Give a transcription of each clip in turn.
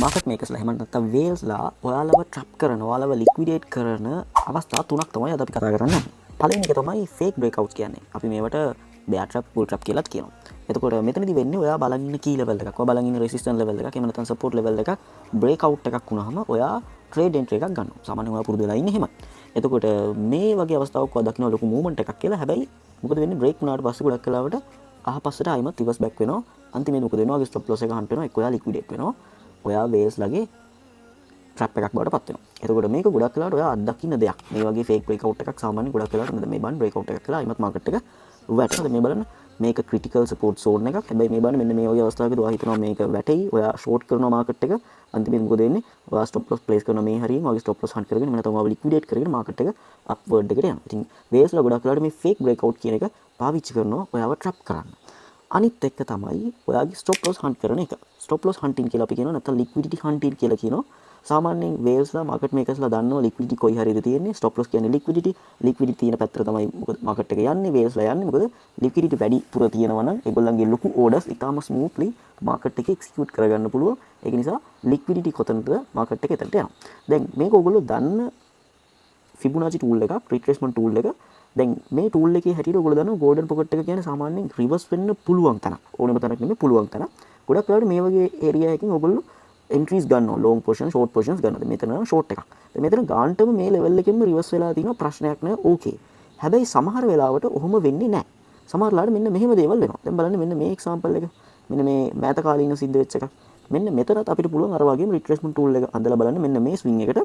Market මේකර්ස්ලා එහෙම නැත්නම් වේල්ස්ලා ඔයාලව trap කරන ඔයාලව ලික්විඩේට් කරන අවස්ථා තුනක් තමයි අද අපි කතා කරන්නේ. පළවෙනි එක තමයි ෆේක් බ්‍රේක්අවුට්ස් කියන්නේ. අපි මේවට බෙයා ට්‍රැප්, බුල් ට්‍රැප් කියලාත් කියනවා. එතකොට මෙතනදී වෙන්නේ ඔයා බලන් ඉන්න කී ලෙවල් එකක්, ඔයා බලන් ඉන්න රෙසිස්ටන්ස් ලෙවල් එකක්, එහෙම නැත්නම් සපෝට් ලෙවල් එකක් බ්‍රේක්අවුට් එකක් වුණාම ඔයා ට්‍රේඩ් එන්ට්‍රි එකක් ගන්නවා. සාමාන්‍යයෙන් ඔයා පුරුදු වෙලා ඉන්නේ එහෙමයි. එතකොට මේ වගේ අවස්ථාවක් ඔයා දකින්න ලොකු මූවමන්ට් එකක් කියලා. හැබැයි මොකද වෙන්නේ බ්‍රේක් වුණාට පස්සේ ගොඩක් වෙලාවට ආපස්සට ආයිමත් රිවර්ස් බෑක් වෙනවා. අන්තිමේදී මොකද වෙනවා? ඔයාගේ ස්ටොප් ලොස් එක හන්ට් වෙනවා. එක්ක ඔයා ලික්විඩේට් වෙනවා. ඔයා වේල්ස් ලගේ ට්‍රැප් එකක් බවට පත් වෙනවා. එතකොට මේක ගොඩක් වෙලාවට ඔයා අත්දකින්න දෙයක්. මේ වගේ ෆේක් බ්‍රේක්අවුට් එකක් සාමාන්‍යයෙන් ගොඩක් වෙලාවට නේද මේ බන් බ්‍රේක්අවුට් එකක් කියලා අයිමත් මාකට් එක වැටෙනවා. මේ බලන්න මේක ක්‍රිටිකල් සපෝට් සෝන් එකක්. හැබැයි මේ බලන්න මෙන්න මේ වගේ අවස්ථාවකදී ඔයා හිතනවා මේක වැටෙයි. ඔයා ෂෝට් කරනවා මාකට් එක. අන්තිමේදී මොකද වෙන්නේ? ඔයා ස්ටොප් ලොස් ප්ලේස් කරනවා මේ හරියෙන්. ඔයාගේ ස්ටොප් ලොස් හන්ට් කරගෙන මෙන්න තමයි ඔයා ලික්විඩේට් කරගෙන මාකට් එක අප්වර්ඩ් එකට යනවා. ඉතින් වේල්ස්ලා ගොඩක් වෙලාවට මේ ෆේක් බ්‍රේක්අවුට් කියන එක පාවිච්චි කරනවා ඔයාව ට්‍රැප් කරන්න. අනිත් එක තමයි ඔයාගේ ස්ටොප් ලොස් හන්ට් කරන එක. ස්ටොප් ලොස් හන්ටින් කියලා අපි කියනවා, නැත්නම් ලික්විඩිටි හන්ටින් කියලා කියනවා. සාමාන්‍යයෙන් වේල්ස්ලා මාකට් මේකර්ස්ලා දන්නවා ලික්විඩිටි කොයි හරියද තියෙන්නේ. ස්ටොප් ලොස් කියන්නේ ලික්විඩිටි තියෙන පැත්තට තමයි මොකද මාකට් එක යන්නේ. වේල්ස්ලා යන්නේ මොකද ලික්විඩිටි වැඩි පුර තියෙනවා නම් ඒගොල්ලන්ගේ ලොකු ඕඩර්ස් ඉතාම ස්මූත්ලි මාකට් එකේ එක්සිකියුට් කරගන්න පුළුවන්. ඒක නිසා ලික්විඩිටි කොතනද මාකට් එක එතනට යනවා. දැන් මේක ඔයගොල්ලෝ දන්න ෆිබොනාචි ටූල් එකක්, රිට්‍රේස්මන්ට් ටූල් එක. දැන් මේ ටූල් එකේ හැටියට ඔයගොල්ලෝ දන්නවා ගෝල්ඩන් පොකට් එක කියන්නේ සාමාන්‍යයෙන් රිවර්ස් වෙන්න පුළුවන් තැනක්. ඕනෙම තැනක් නෙමෙයි පුළුවන් තැනක්. ගොඩක් වෙලාවට මේ වගේ ඒරියා එකකින් ඔයගොල්ලෝ එන්ට්‍රීස් ගන්නවා, ලොන්ග් පොසිෂන්, ෂෝට් පොසිෂන්ස් ගන්නවා. මෙතන ෂෝට් එකක්. දැන් මෙතන ගාන්ටම මේ ලෙවල් එකෙන්ම රිවර්ස් වෙලා තියෙනවා, ප්‍රශ්නයක් නෑ. ඕකේ. හැබැයි සමහර වෙලාවට ඔහොම වෙන්නේ නෑ. සමහර වෙලාවට මෙන්න මෙහෙම දේවල් වෙනවා. දැන් බලන්න මෙන්න මේ එක්සැම්පල් එක. මෙන්න මේ මෑත කාලීන සිද්ධ වෙච්ච එකක්. මෙන්න මෙතනත් අපිට පුළුවන් අර වගේම රිට්‍රේස්මන්ට් ටූල් එක අඳලා බලන්න මෙන්න මේ ස්විං එකට.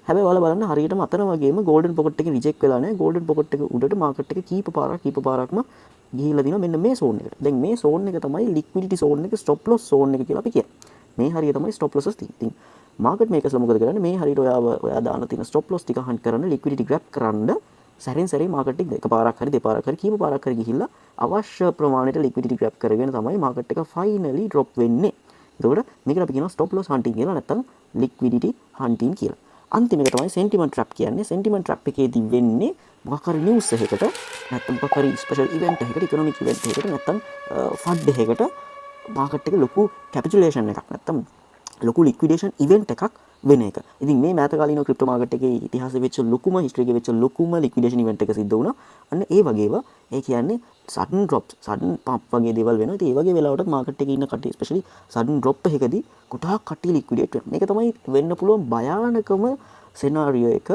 හැබැයි ඔයාලා බලන්න හරියටම අතන වගේම ගෝල්ඩන් පොකට් එකේ රිජෙක්ට් වෙලා නැහැ. ගෝල්ඩන් පොකට් එක උඩට මාකට් එක කීප පාරක්ම ගිහිල්ලා දිනවා මෙන්න මේ zone එකට. දැන් මේ zone එක තමයි liquidity zone එක, stop loss zone එක කියලා අපි කියන්නේ. මේ හරිය තමයි stop losses තියෙන්නේ. ඉතින් මාකට් මේකර්ස්ලා මොකද කරන්නේ? මේ හරියට ඔයා දාන තියෙන stop loss ටික hunt කරන්න, liquidity grab කරන්න සැරෙන් සැරේ මාකට් එක එකපාරක් හරි දෙපාරක් හරි කීප පාරක් හරි ගිහිල්ලා අවශ්‍ය ප්‍රමාණයට liquidity grab කරගෙන තමයි මාකට් එක finally drop වෙන්නේ. එතකොට මේකට අපි කියනවා stop loss hunting කියලා, නැත්නම් liquidity hunting කියලා. අන්තිම එක තමයි sentiment trap කියන්නේ. sentiment trap එකේදී වෙන්නේ මොකක් හරි news එකකට, නැත්නම් මොකක් හරි special event එකකට, economic event එකකට, නැත්නම් fund එකකට මාකට් එක ලොකු capitulation එකක් නැත්නම් ලොකු liquidation event එකක් වෙන එක. ඉතින් මේ මෑත කාලීන ක්‍රිප්ටෝ මාකට් එකේ ඉතිහාසයේ වෙච්ච ලොකුම history එකේ වෙච්ච ලොකුම liquidation event එක සිද්ධ වුණා. අන්න ඒ වගේව ඒ කියන්නේ sudden drops, sudden pump වගේ දේවල් වෙනවා. ඉතින් ඒ වගේ වෙලාවටත් මාකට් එකේ ඉන්න කට්ටිය especially sudden drop එකකදී කොටහක් කට්ටිය liquidate වෙනවා. මේක තමයි වෙන්න පුළුවන් භයානකම scenario එක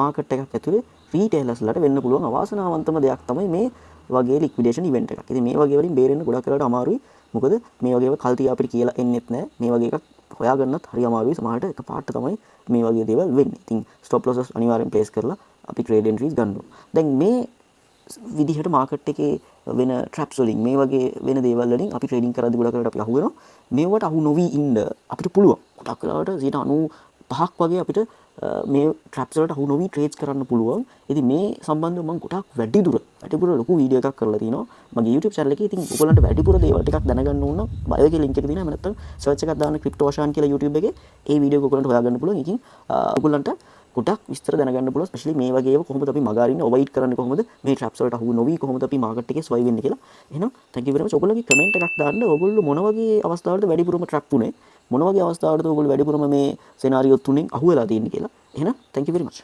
මාකට් එකක් ඇතුලේ retailers-ලාට වෙන්න පුළුවන් අවාසනාවන්තම දෙයක් තමයි මේ වගේ liquidation event එකක්. ඉතින් මේ වගේ වලින් බේරෙන්න ගොඩක් වෙලාවට අමාරුයි. මොකද මේ වගේව කල්තිය අපිට කියලා එන්නෙත් නැහැ. මේ වගේ එකක් හොයාගන්නත් හරි අමාරුයි. සමහරට එකපාරට තමයි මේ වගේ දේවල් වෙන්නේ. ඉතින් stop losses අනිවාර්යෙන් place කරලා අපි trade entries ගන්න ඕන. දැන් මේ විදිහට මාකට් එකේ වෙන traps වලින් මේ වගේ වෙන දේවල් වලින් අපි trading කරද්දී ගොඩක් වෙලාවට අපි අහු වෙනවා. මේවට අහු නොවි ඉන්න අපිට පුළුවන්. ගොඩක් වෙලාවට 95ක් වගේ අපිට මේ traps වලට අහු නොවි trades කරන්න පුළුවන්. ඉතින් මේ සම්බන්ධව මම ගොඩක් වැඩිපුර ලොකු වීඩියෝ එකක් කරලා තිනවා මගේ YouTube channel එකේ. ඉතින් ඔයගොල්ලන්ට වැඩිපුර දේවල් ටිකක් දැනගන්න ඕන නම් bio එකේ link එක තියෙනවා. එහෙම නැත්නම් search එකක් දාන්න crypto ocean කියලා YouTube එකේ ඒ වීඩියෝ එක ඔයගොල්ලන්ට හොයාගන්න පුළුවන්. ඉතින් ඔයගොල්ලන්ට ගොඩක් විස්තර දැනගන්න පුළුවන්. ස්පෙෂලි මේ වගේ ඒවා කොහොමද අපි මගහරින්නේ, අවොයිඩ් කරන්නේ කොහොමද, මේ traps වලට අහු නොවි කොහොමද අපි මාකට් එකේ ස්වයි වෙන්නේ කියලා. එහෙනම් thank you very much. ඔයගොල්ලෝගේ comment එකක් දාන්න. ඔයගොල්ලෝ මොන වගේ අවස්ථාවලද වැඩිපුරම trap උනේ, මොන වගේ අවස්ථාවලද ඔයගොල්ලෝ වැඩිපුරම මේ scenario තුනෙන් අහු වෙලා තියෙන්නේ කියලා. එහෙනම් thank you very much.